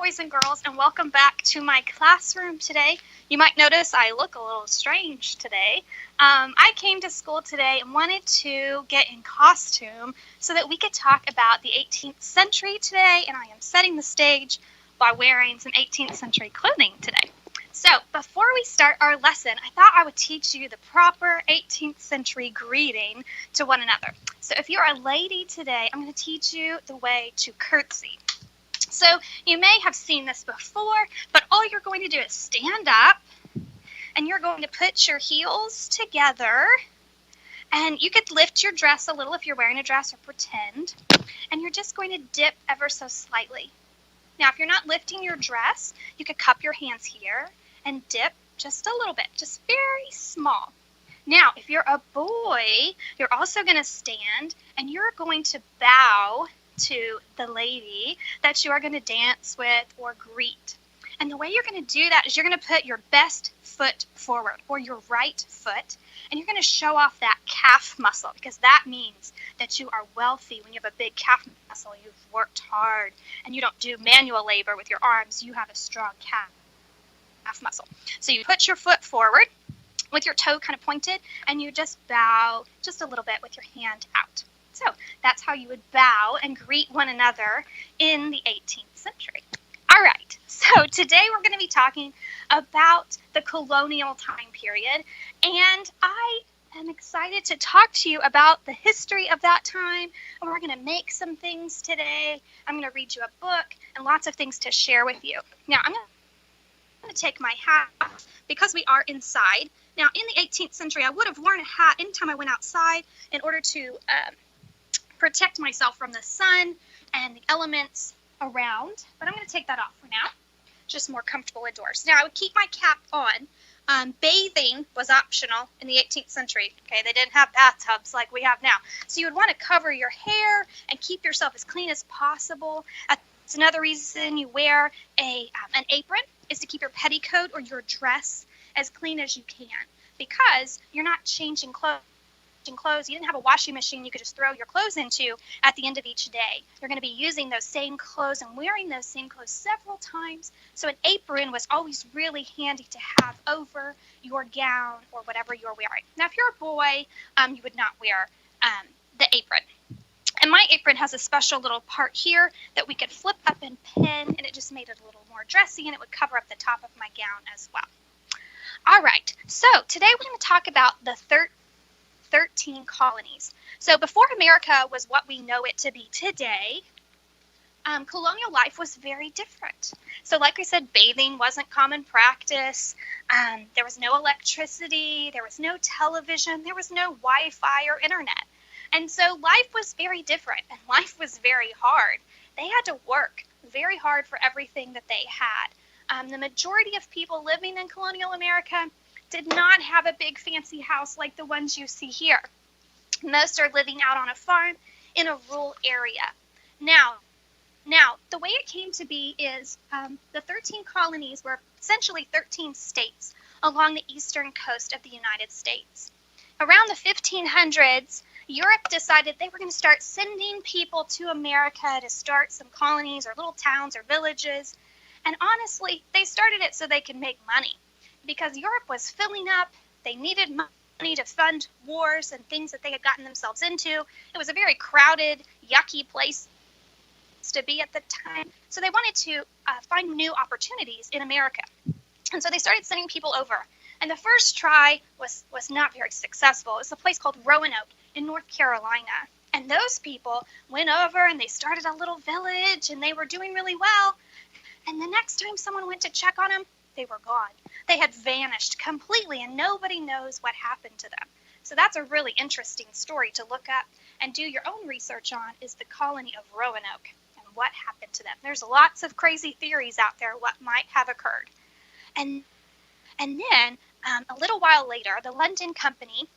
boys and girls, and welcome back to my classroom today. You might notice I look a little strange today. I came to school today and wanted to get in costume so that we could talk about the 18th century today, and I am setting the stage by wearing some 18th century clothing today. So before we start our lesson, I thought I would teach you the proper 18th century greeting to one another. So if you're a lady today, I'm going to teach you the way to curtsy. So you may have seen this before, but all you're going to do is stand up and you're going to put your heels together, and you could lift your dress a little if you're wearing a dress or pretend, and you're just going to dip ever so slightly. Now if you're not lifting your dress, you could cup your hands here and dip just a little bit, just very small. Now if you're a boy, you're also going to stand and you're going to bow to the lady that you are going to dance with or greet. And the way you're going to do that is you're going to put your best foot forward, or your right foot, and you're going to show off that calf muscle, because that means that you are wealthy. When you have a big calf muscle, you've worked hard, and you don't do manual labor with your arms, you have a strong calf muscle. So you put your foot forward with your toe kind of pointed, and you just bow just a little bit with your hand out. So that's how you would bow and greet one another in the 18th century. All right, so today we're going to be talking about the colonial time period, and I am excited to talk to you about the history of that time, and we're going to make some things today. I'm going to read you a book and lots of things to share with you. Now, I'm going to take my hat off because we are inside. Now, in the 18th century, I would have worn a hat anytime I went outside in order to protect myself from the sun and the elements around, but I'm going to take that off for now, just more comfortable indoors. Now I would keep my cap on. Bathing was optional in the 18th century. Okay, they didn't have bathtubs like we have now, so you would want to cover your hair and keep yourself as clean as possible. That's another reason you wear an apron, is to keep your petticoat or your dress as clean as you can, because you're not changing clothes. You didn't have a washing machine you could just throw your clothes into at the end of each day. You're going to be using those same clothes and wearing those same clothes several times. So an apron was always really handy to have over your gown or whatever you're wearing. Now if you're a boy, you would not wear the apron. And my apron has a special little part here that we could flip up and pin, and it just made it a little more dressy, and it would cover up the top of my gown as well. All right, so today we're going to talk about the 13 colonies. So before America was what we know it to be today, colonial life was very different. So like I said, bathing wasn't common practice. There was no electricity. There was no television. There was no Wi-Fi or internet. And so life was very different, and life was very hard. They had to work very hard for everything that they had. The majority of people living in colonial America did not have a big fancy house like the ones you see here. Most are living out on a farm in a rural area. Now, the way it came to be is the 13 colonies were essentially 13 states along the eastern coast of the United States. Around the 1500s, Europe decided they were going to start sending people to America to start some colonies or little towns or villages. And honestly, they started it so they could make money. Because Europe was filling up, they needed money to fund wars and things that they had gotten themselves into. It was a very crowded, yucky place to be at the time. So they wanted to find new opportunities in America. And so they started sending people over. And the first try was not very successful. It was a place called Roanoke in North Carolina. And those people went over and they started a little village, and they were doing really well. And the next time someone went to check on them, they were gone. They had vanished completely, and nobody knows what happened to them. So that's a really interesting story to look up and do your own research on, is the colony of Roanoke and what happened to them. There's lots of crazy theories out there what might have occurred. And then a little while later, the London Company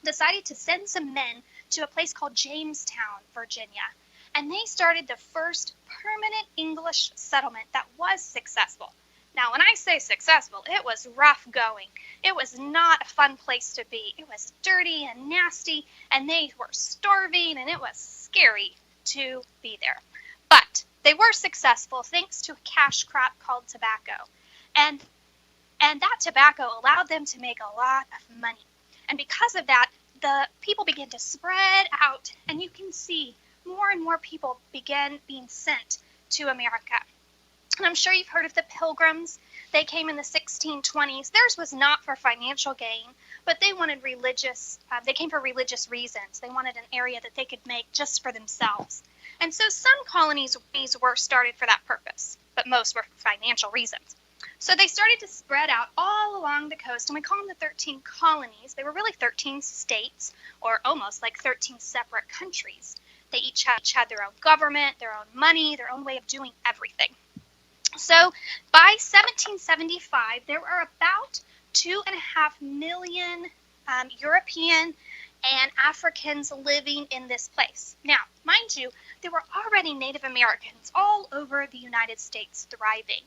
decided to send some men to a place called Jamestown, Virginia. And they started the first permanent English settlement that was successful. Now, when I say successful, it was rough going. It was not a fun place to be. It was dirty and nasty, and they were starving, and it was scary to be there. But They were successful thanks to a cash crop called tobacco. And that tobacco allowed them to make a lot of money. And because of that, the people began to spread out, and you can see more and more people began being sent to America. And I'm sure you've heard of the Pilgrims. They came in the 1620s. Theirs was not for financial gain, but they wanted they came for religious reasons. They wanted an area that they could make just for themselves. And so some colonies were started for that purpose, but most were for financial reasons. So they started to spread out all along the coast, and we call them the 13 colonies. They were really 13 states, or almost like 13 separate countries. They each had their own government, their own money, their own way of doing everything. So by 1775, there were about 2.5 million European and Africans living in this place. Now, mind you, there were already Native Americans all over the United States thriving.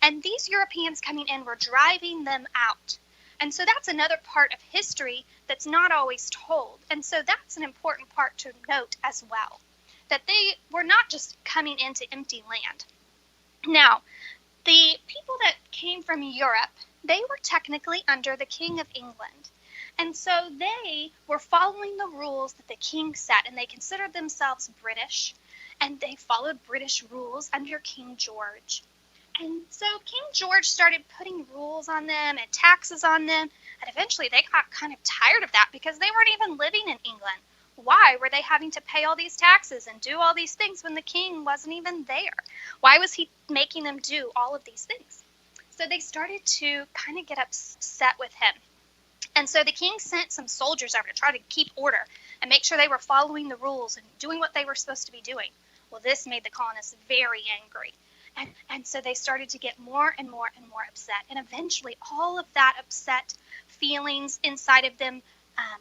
And these Europeans coming in were driving them out. And so that's another part of history that's not always told. And so that's an important part to note as well, that they were not just coming into empty land. Now, the people that came from Europe, they were technically under the King of England. And so they were following the rules that the king set, and they considered themselves British, and they followed British rules under King George. And so King George started putting rules on them and taxes on them, and eventually they got kind of tired of that because they weren't even living in England. Why were they having to pay all these taxes and do all these things when the king wasn't even there? Why was he making them do all of these things? So they started to kind of get upset with him. And so the king sent some soldiers over to try to keep order and make sure they were following the rules and doing what they were supposed to be doing. Well, this made the colonists very angry. And so they started to get more and more and more upset. And eventually all of that upset feelings inside of them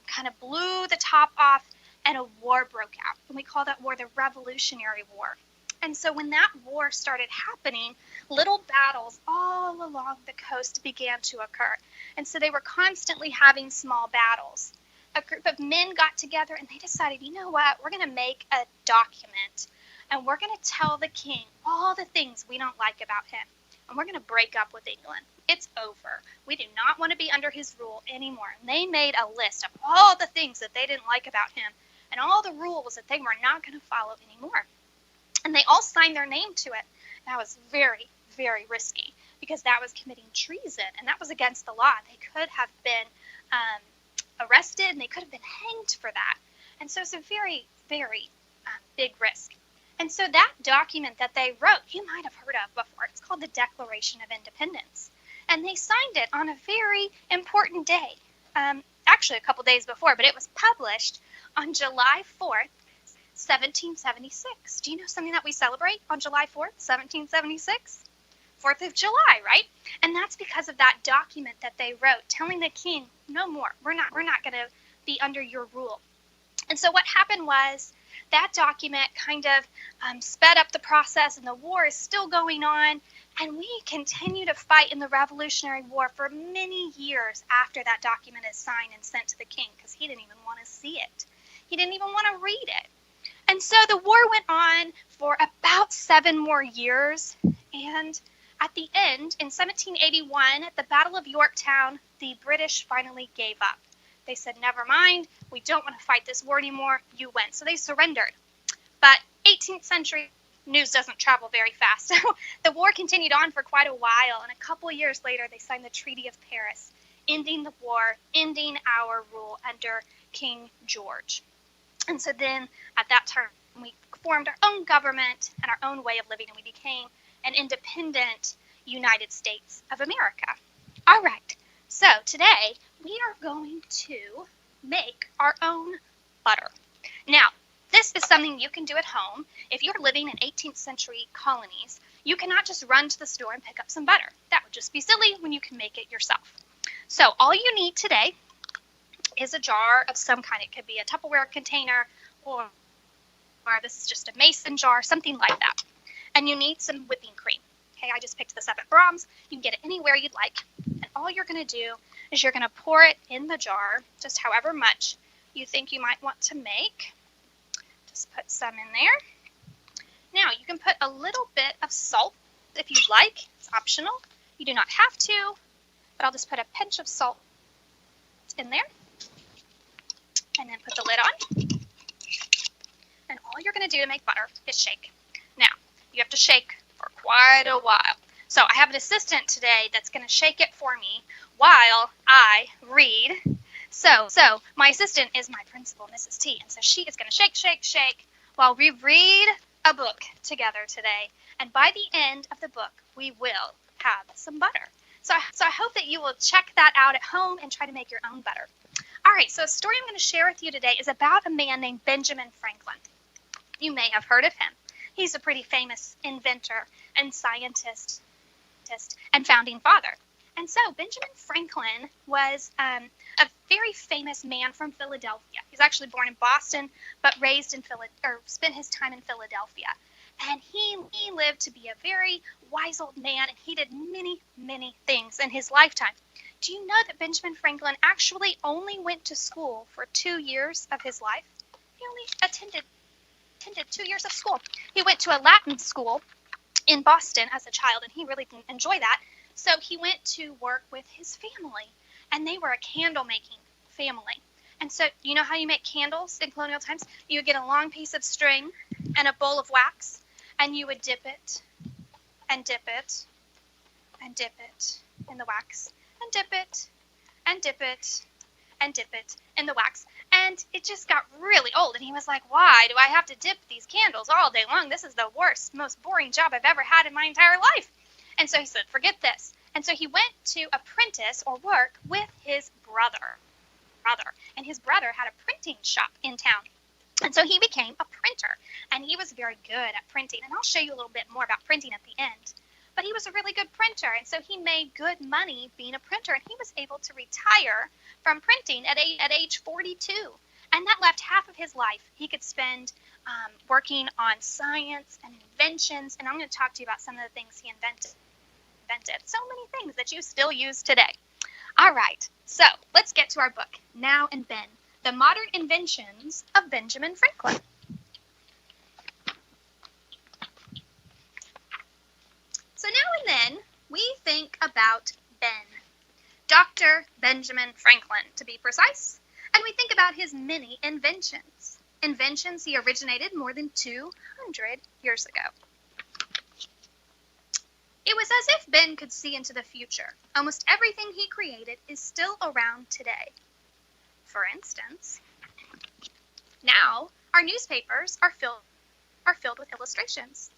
kind of blew the top off, and a war broke out. And we call that war the Revolutionary War. And so when that war started happening, little battles all along the coast began to occur. And so they were constantly having small battles. A group of men got together and they decided, you know what, we're going to make a document. And we're going to tell the king all the things we don't like about him. And we're going to break up with England. It's over. We do not want to be under his rule anymore. And they made a list of all the things that they didn't like about him and all the rules that they were not going to follow anymore. And they all signed their name to it. That was very, very risky because that was committing treason, and that was against the law. They could have been arrested, and they could have been hanged for that. And so it's a very, very big risk. And so that document that they wrote, you might have heard of before. It's called the Declaration of Independence. And they signed it on a very important day, actually a couple days before, but it was published on July 4th, 1776. Do you know something that we celebrate on July 4th, 1776? 4th of July, right? And that's because of that document that they wrote telling the king, no more. We're not going to be under your rule. And so what happened was that document kind of sped up the process, and the war is still going on. And we continue to fight in the Revolutionary War for many years after that document is signed and sent to the king, because he didn't even want to see it. He didn't even want to read it. And so the war went on for about 7 more years. And at the end, in 1781, at the Battle of Yorktown, the British finally gave up. They said, never mind, we don't want to fight this war anymore, you win. So they surrendered. But 18th century news doesn't travel very fast. So the war continued on for quite a while, and a couple years later they signed the Treaty of Paris, ending the war, ending our rule under King George. And so then at that time we formed our own government and our own way of living, and we became an independent United States of America. All right, so today we are going to make our own butter. Now, this is something you can do at home. If you're living in 18th century colonies, you cannot just run to the store and pick up some butter. That would just be silly when you can make it yourself. So all you need today is a jar of some kind. It could be a Tupperware container, or this is just a mason jar, something like that. And you need some whipping cream. Okay, I just picked this up at Brahms. You can get it anywhere you'd like. And all you're going to do is you're going to pour it in the jar, just however much you think you might want to make. Just put some in there. Now, you can put a little bit of salt if you'd like. It's optional. You do not have to, but I'll just put a pinch of salt in there and then put the lid on. And all you're going to do to make butter is shake. Now, you have to shake for quite a while. So I have an assistant today that's going to shake it for me while I read. So my assistant is my principal, Mrs. T, and so she is going to shake, shake, shake while we read a book together today. And by the end of the book, we will have some butter. So I hope that you will check that out at home and try to make your own butter. All right, so a story I'm going to share with you today is about a man named Benjamin Franklin. You may have heard of him. He's a pretty famous inventor and scientist and founding father. And so Benjamin Franklin was a very famous man from Philadelphia. He's actually born in Boston, but spent his time in Philadelphia. And he lived to be a very wise old man, and he did many, many things in his lifetime. Do you know that Benjamin Franklin actually only went to school for 2 years of his life? He only attended 2 years of school. He went to a Latin school in Boston as a child, and he really didn't enjoy that. So he went to work with his family, and they were a candle-making family. And so you know how you make candles in colonial times? You would get a long piece of string and a bowl of wax, and you would dip it and dip it and dip it in the wax and dip it and dip it and dip it in the wax. And it just got really old, and he was like, why do I have to dip these candles all day long? This is the worst, most boring job I've ever had in my entire life. And so he said, forget this. And so he went to apprentice or work with his brother. And his brother had a printing shop in town. And so he became a printer, and he was very good at printing. And I'll show you a little bit more about printing at the end. But he was a really good printer, and so he made good money being a printer, and he was able to retire from printing at age 42. And that left half of his life he could spend working on science and inventions, and I'm going to talk to you about some of the things he invented. So many things that you still use today. All right, so let's get to our book, Now and Ben, The Modern Inventions of Benjamin Franklin. So now and then, we think about Ben, Dr. Benjamin Franklin, to be precise, and we think about his many inventions. Inventions he originated more than 200 years ago. It was as if Ben could see into the future. Almost everything he created is still around today. For instance, now our newspapers are filled with illustrations.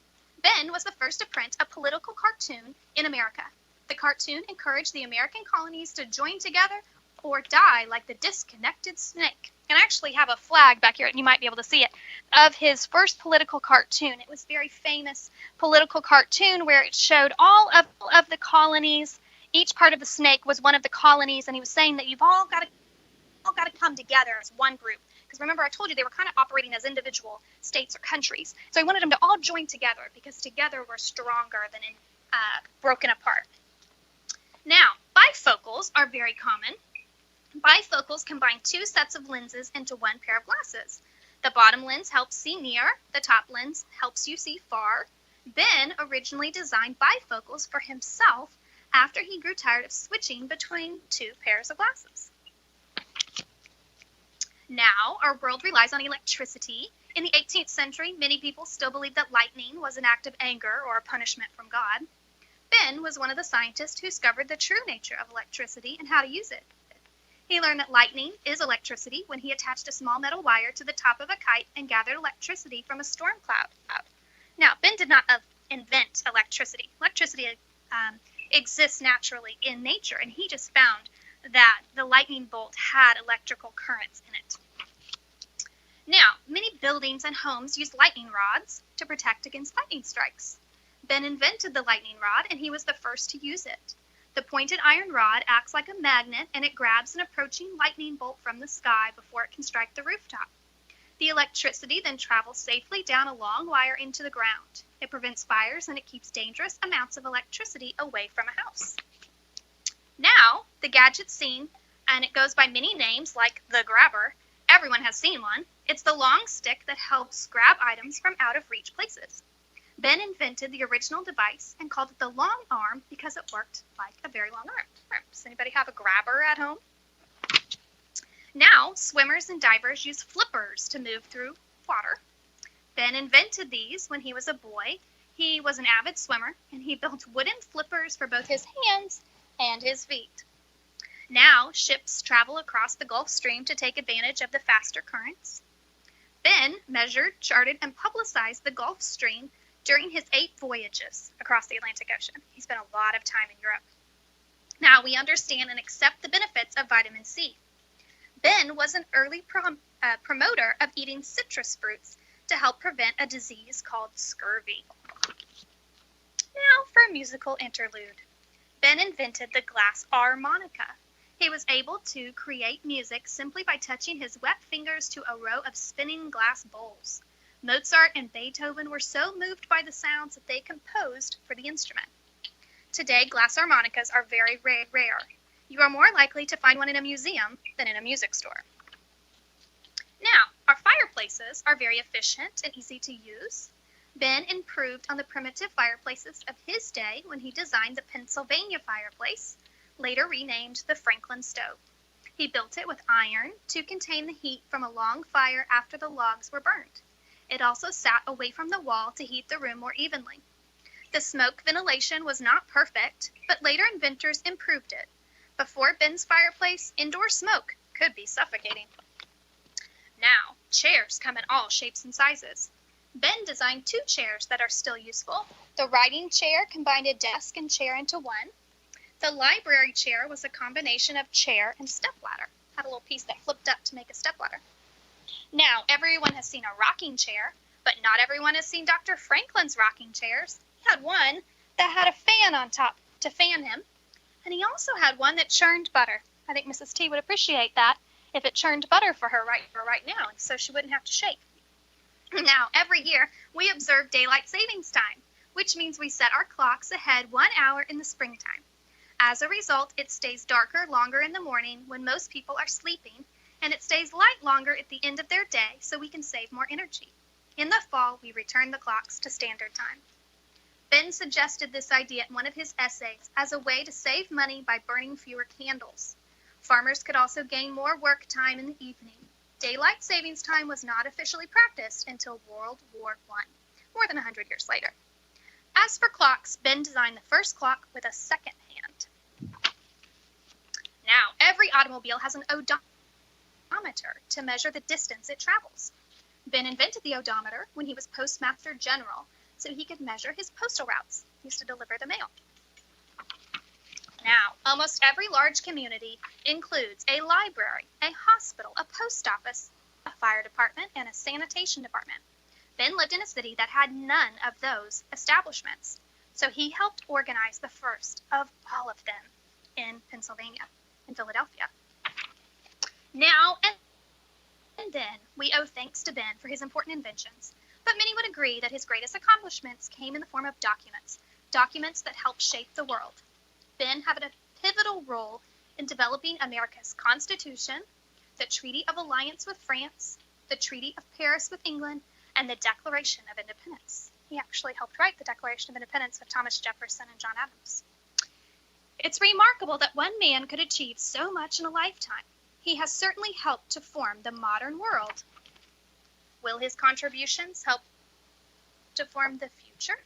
Ben was the first to print a political cartoon in America. The cartoon encouraged the American colonies to join together or die like the disconnected snake. And I actually have a flag back here, and you might be able to see it, of his first political cartoon. It was a very famous political cartoon where it showed all of the colonies. Each part of the snake was one of the colonies, and he was saying that you've all got to come together as one group. Because remember, I told you they were kind of operating as individual states or countries. So he wanted them to all join together because together we're stronger than broken apart. Now, bifocals are very common. Bifocals combine two sets of lenses into one pair of glasses. The bottom lens helps see near. The top lens helps you see far. Ben originally designed bifocals for himself after he grew tired of switching between two pairs of glasses. Now, our world relies on electricity. In the 18th century, many people still believed that lightning was an act of anger or a punishment from God. Ben was one of the scientists who discovered the true nature of electricity and how to use it. He learned that lightning is electricity when he attached a small metal wire to the top of a kite and gathered electricity from a storm cloud. Now, Ben did not invent electricity. Electricity exists naturally in nature, and he just found that the lightning bolt had electrical currents in it. Now, many buildings and homes use lightning rods to protect against lightning strikes. Ben invented the lightning rod, and he was the first to use it. The pointed iron rod acts like a magnet, and it grabs an approaching lightning bolt from the sky before it can strike the rooftop. The electricity then travels safely down a long wire into the ground. It prevents fires, and it keeps dangerous amounts of electricity away from a house. Now, the gadget's seen, and it goes by many names like the grabber. Everyone has seen one. It's the long stick that helps grab items from out-of-reach places. Ben invented the original device and called it the long arm because it worked like a very long arm. Does anybody have a grabber at home? Now, swimmers and divers use flippers to move through water. Ben invented these when he was a boy. He was an avid swimmer, and he built wooden flippers for both his hands and his feet. Now, ships travel across the Gulf Stream to take advantage of the faster currents. Ben measured, charted, and publicized the Gulf Stream during his 8 voyages across the Atlantic Ocean. He spent a lot of time in Europe. Now, we understand and accept the benefits of vitamin C. Ben was an early promoter of eating citrus fruits to help prevent a disease called scurvy. Now for a musical interlude. Ben invented the glass harmonica. He was able to create music simply by touching his wet fingers to a row of spinning glass bowls. Mozart and Beethoven were so moved by the sounds that they composed for the instrument. Today, glass harmonicas are very rare. You are more likely to find one in a museum than in a music store. Now, our fireplaces are very efficient and easy to use. Ben improved on the primitive fireplaces of his day when he designed the Pennsylvania fireplace, later renamed the Franklin stove. He built it with iron to contain the heat from a long fire after the logs were burned. It also sat away from the wall to heat the room more evenly. The smoke ventilation was not perfect, but later inventors improved it. Before Ben's fireplace, indoor smoke could be suffocating. Now, chairs come in all shapes and sizes. Ben designed 2 chairs that are still useful. The writing chair combined a desk and chair into one. The library chair was a combination of chair and stepladder. Had a little piece that flipped up to make a stepladder. Now, everyone has seen a rocking chair, but not everyone has seen Dr. Franklin's rocking chairs. He had one that had a fan on top to fan him, and he also had one that churned butter. I think Mrs. T would appreciate that if it churned butter for her right now, so she wouldn't have to shake. Now, every year, we observe daylight savings time, which means we set our clocks ahead 1 hour in the springtime. As a result, it stays darker longer in the morning when most people are sleeping, and it stays light longer at the end of their day so we can save more energy. In the fall, we return the clocks to standard time. Ben suggested this idea in one of his essays as a way to save money by burning fewer candles. Farmers could also gain more work time in the evening. Daylight savings time was not officially practiced until World War I, more than 100 years later. As for clocks, Ben designed the first clock with a second hand. Now, every automobile has an odometer to measure the distance it travels. Ben invented the odometer when he was Postmaster General, so he could measure his postal routes. He used to deliver the mail. Now, almost every large community includes a library, a hospital, a post office, a fire department, and a sanitation department. Ben lived in a city that had none of those establishments, so he helped organize the first of all of them in Pennsylvania, in Philadelphia. Now and then, we owe thanks to Ben for his important inventions, but many would agree that his greatest accomplishments came in the form of documents that helped shape the world. Ben had a pivotal role in developing America's Constitution, the Treaty of Alliance with France, the Treaty of Paris with England, and the Declaration of Independence. He actually helped write the Declaration of Independence with Thomas Jefferson and John Adams. It's remarkable that one man could achieve so much in a lifetime. He has certainly helped to form the modern world. Will his contributions help to form the future?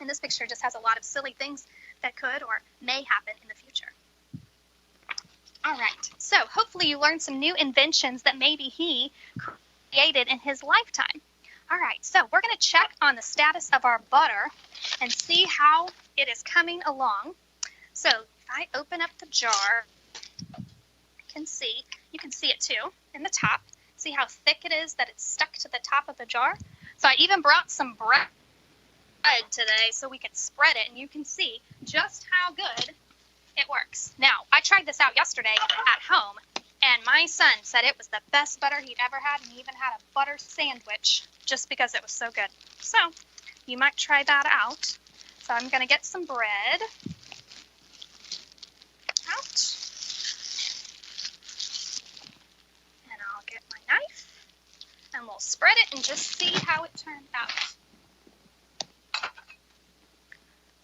And this picture just has a lot of silly things that could or may happen in the future. All right, so hopefully you learned some new inventions that maybe he created in his lifetime. All right, so we're going to check on the status of our butter and see how it is coming along. So if I open up the jar, you can see it too in the top. See how thick it is that it's stuck to the top of the jar? So I even brought some bread today so we could spread it, and you can see just how good it works. Now, I tried this out yesterday at home, and my son said it was the best butter he'd ever had, and he even had a butter sandwich just because it was so good. So you might try that out. So I'm going to get some bread out, and I'll get my knife, and we'll spread it and just see how it turned out.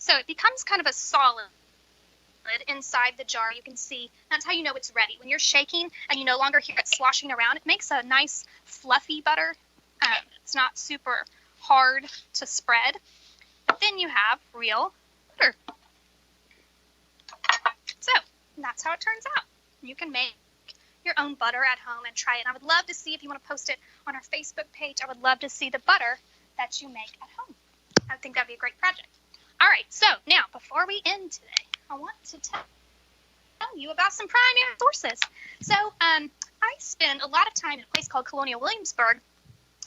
So it becomes kind of a solid inside the jar. You can see that's how you know it's ready. When you're shaking and you no longer hear it sloshing around, it makes a nice fluffy butter. It's not super hard to spread. But then you have real butter. So that's how it turns out. You can make your own butter at home and try it. And I would love to see, if you want to post it on our Facebook page, I would love to see the butter that you make at home. I think that'd be a great project. All right, so now before we end today, I want to tell you about some primary sources. So I spend a lot of time in a place called Colonial Williamsburg,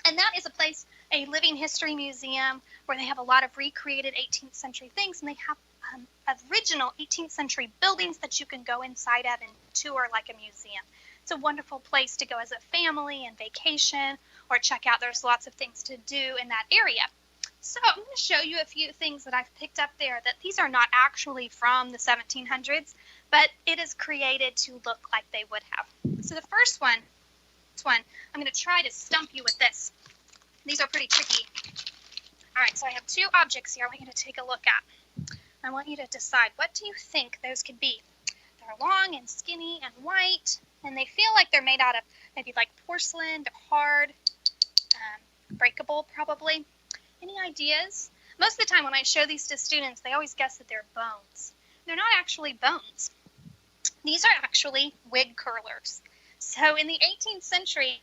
and that is a place, a living history museum, where they have a lot of recreated 18th century things, and they have original 18th century buildings that you can go inside of and tour like a museum. It's a wonderful place to go as a family and vacation or check out. There's lots of things to do in that area. So I'm going to show you a few things that I've picked up there that these are not actually from the 1700s, but it is created to look like they would have. So the first one, I'm going to try to stump you with this. These are pretty tricky. All right, so I have two objects here I want you to take a look at. I want you to decide, what do you think those could be? They're long and skinny and white, and they feel like they're made out of maybe like porcelain. They're hard, breakable probably. Any ideas? Most of the time when I show these to students, they always guess that they're bones. They're not actually bones. These are actually wig curlers. So in the 18th century,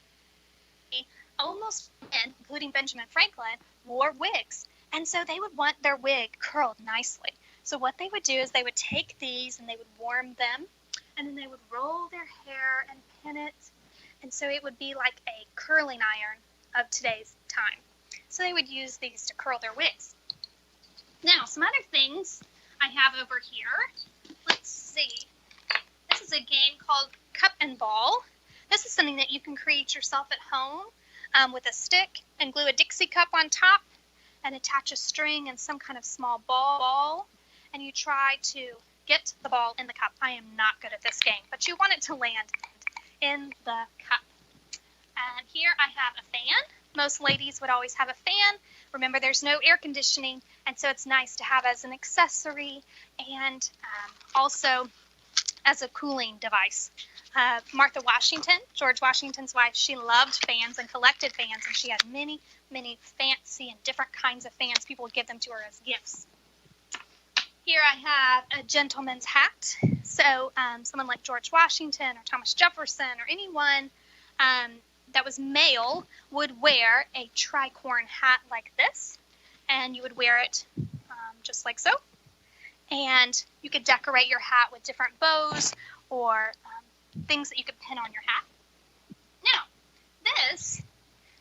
almost men, including Benjamin Franklin, wore wigs. And so they would want their wig curled nicely. So what they would do is they would take these and they would warm them, and then they would roll their hair and pin it. And so it would be like a curling iron of today's time. So they would use these to curl their wigs. Now, some other things I have over here. Let's see. This is a game called Cup and Ball. This is something that you can create yourself at home with a stick and glue a Dixie cup on top and attach a string and some kind of small ball. And you try to get the ball in the cup. I am not good at this game, but you want it to land in the cup. And here I have a fan. Most ladies would always have a fan. Remember, there's no air conditioning, and so it's nice to have as an accessory and also as a cooling device. Martha Washington, George Washington's wife, she loved fans and collected fans, and she had many, many fancy and different kinds of fans. People would give them to her as gifts. Here I have a gentleman's hat. So someone like George Washington or Thomas Jefferson or anyone that was male would wear a tricorn hat like this, and you would wear it just like so. And you could decorate your hat with different bows or things that you could pin on your hat. Now, this,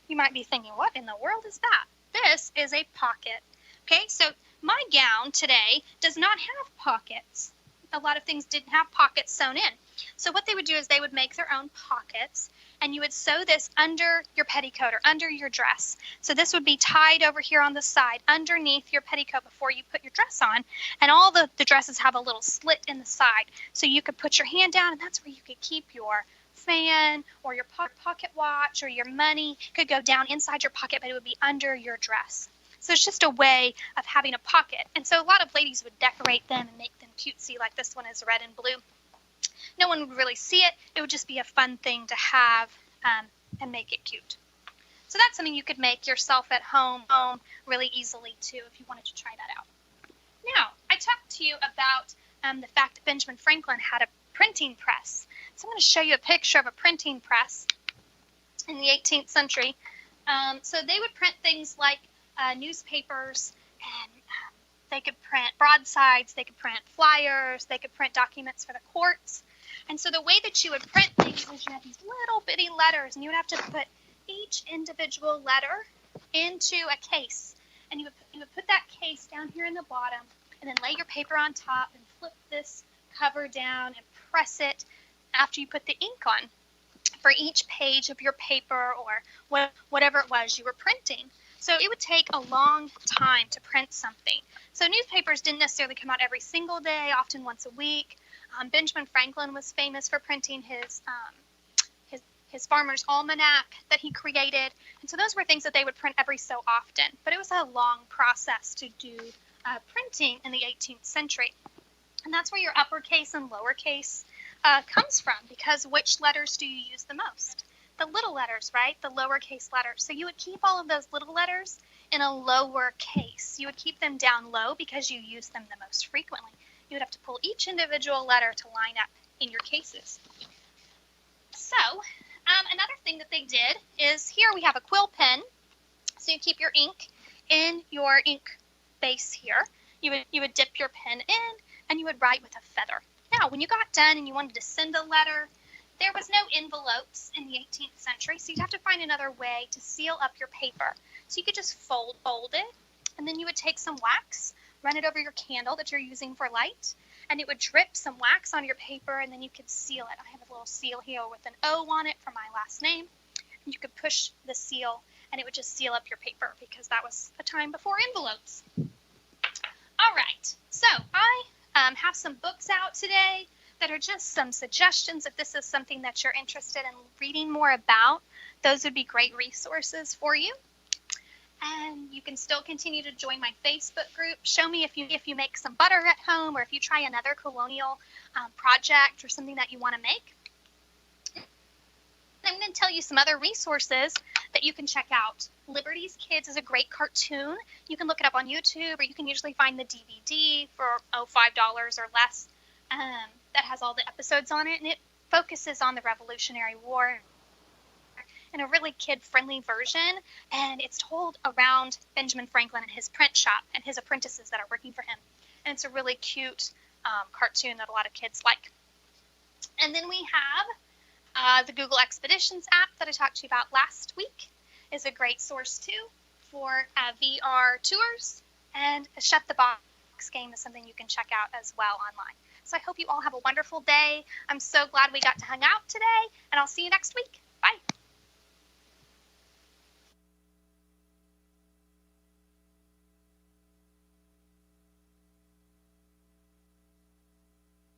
you might be thinking, what in the world is that? This is a pocket. Okay, so my gown today does not have pockets. A lot of things didn't have pockets sewn in. So what they would do is they would make their own pockets, and you would sew this under your petticoat or under your dress. So this would be tied over here on the side underneath your petticoat before you put your dress on. And all the dresses have a little slit in the side. So you could put your hand down, and that's where you could keep your fan or your pocket watch or your money. Could go down inside your pocket, but it would be under your dress. So it's just a way of having a pocket. And so a lot of ladies would decorate them and make them cutesy, like this one is red and blue. No one would really see it. It would just be a fun thing to have and make it cute. So that's something you could make yourself at home really easily too if you wanted to try that out. Now, I talked to you about the fact that Benjamin Franklin had a printing press. So I'm going to show you a picture of a printing press in the 18th century. So they would print things like newspapers, and they could print broadsides, they could print flyers, they could print documents for the courts. And so the way that you would print things is you had these little bitty letters, and you would have to put each individual letter into a case. And you would put that case down here in the bottom, and then lay your paper on top and flip this cover down and press it after you put the ink on for each page of your paper or whatever it was you were printing. So it would take a long time to print something. So newspapers didn't necessarily come out every single day, often once a week. Benjamin Franklin was famous for printing his Farmer's Almanac that he created. And so those were things that they would print every so often. But it was a long process to do printing in the 18th century. And that's where your uppercase and lowercase comes from, because which letters do you use the most? The little letters, right? The lowercase letters. So you would keep all of those little letters in a lower case. You would keep them down low because you use them the most frequently. You would have to pull each individual letter to line up in your cases. So another thing that they did is, here we have a quill pen. So you keep your ink in your ink base here. You would dip your pen in and you would write with a feather. Now, when you got done and you wanted to send a letter, there was no envelopes in the 18th century, so you'd have to find another way to seal up your paper. So you could just fold it, and then you would take some wax, run it over your candle that you're using for light, and it would drip some wax on your paper, and then you could seal it. I have a little seal here with an O on it for my last name. And you could push the seal, and it would just seal up your paper, because that was a time before envelopes. All right, so I have some books out today that are just some suggestions. If this is something that you're interested in reading more about, those would be great resources for you. And you can still continue to join my Facebook group. Show me if you make some butter at home, or if you try another colonial project or something that you want to make. I'm going to tell you some other resources that you can check out. Liberty's Kids is a great cartoon. You can look it up on YouTube, or you can usually find the DVD for $5 or less that has all the episodes on it, and it focuses on the Revolutionary War in a really kid-friendly version, and it's told around Benjamin Franklin and his print shop and his apprentices that are working for him. And it's a really cute cartoon that a lot of kids like. And then we have the Google Expeditions app that I talked to you about last week is a great source too for VR tours, and a Shut the Box game is something you can check out as well online. So I hope you all have a wonderful day. I'm so glad we got to hang out today, and I'll see you next week. Bye.